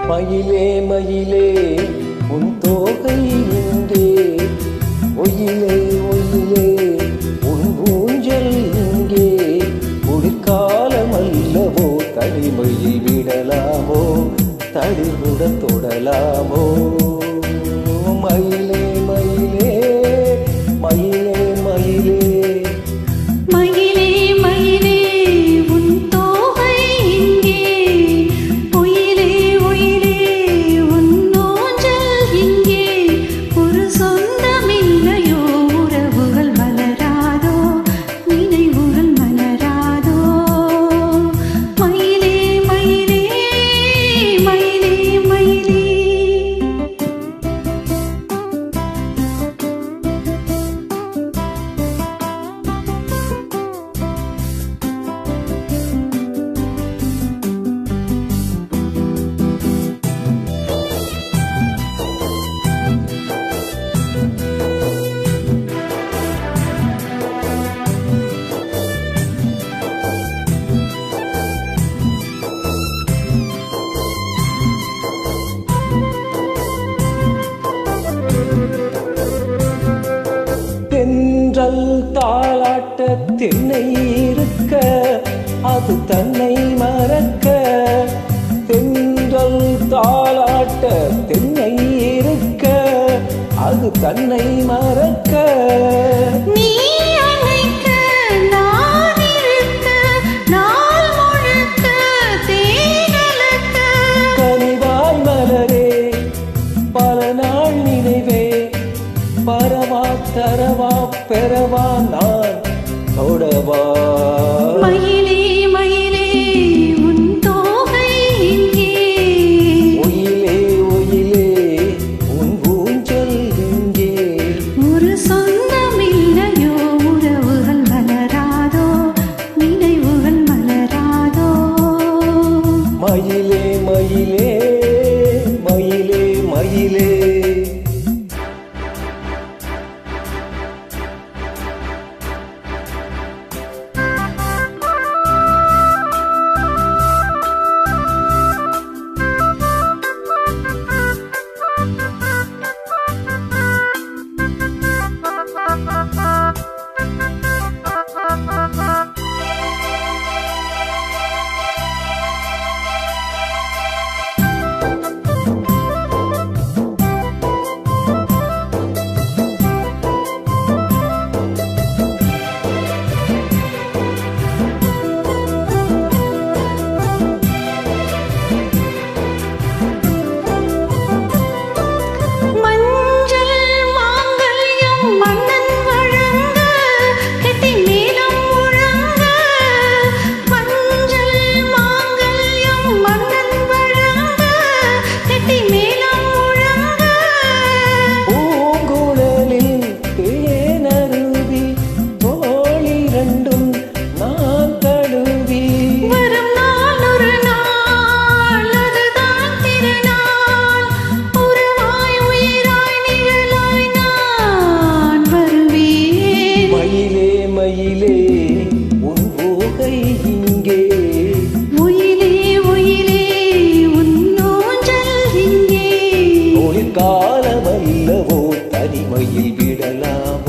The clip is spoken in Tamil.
மயிலே மயிலே உன் தோகை எங்கே, ஒயிலே ஒயிலே உன் ஊஞ்சல் எங்கே, குளிர்காலம் அல்லவோ தனிமையில் விடலாமோ தளிர்வுட தொடலாமோ. மயிலே மயிலே மயிலே மயிலே மயிலே மயிலே உன் தோகை எங்கே, ஒயிலே ஒயிலே உன் ஊஞ்சல் எங்கே, ஒரு சொந்தமில்லையோ உறவுகள் மலராதோ நினைவுகள் மலராதோ. மயிலே மயிலே மயிலே மயிலே தென்றல் தாளாட்ட தென்னை இருக்க அது தன்னை மறக்க, தென்றல் தாளாட்ட தென்னை இருக்க அது தன்னை மறக்க. நீ அணைக்க நான் இருக்க நாள் முழுக்க தேனலக்க. கனிவாய் மலரே பல நாள் நினைவே, பரவா தரவா பெறவா நான் தொடவா. மயிலே மயிலே உன் தோகை எங்கே, ஒயிலே ஒயிலே உன் ஊஞ்சல் எங்கே, ஒரு சொந்தமில்லையோ உறவுகள் மலராதோ நினைவுகள் மலராதோ. மயிலே மயிலே மயிலே மயிலே. மயிலே உன் ஊகை இங்கே, ஒயிலே ஒயிலே உன் ஊஞ்சல் எங்கே, குளிர்காலம் அல்லவோ தனிமையில் விடலாம்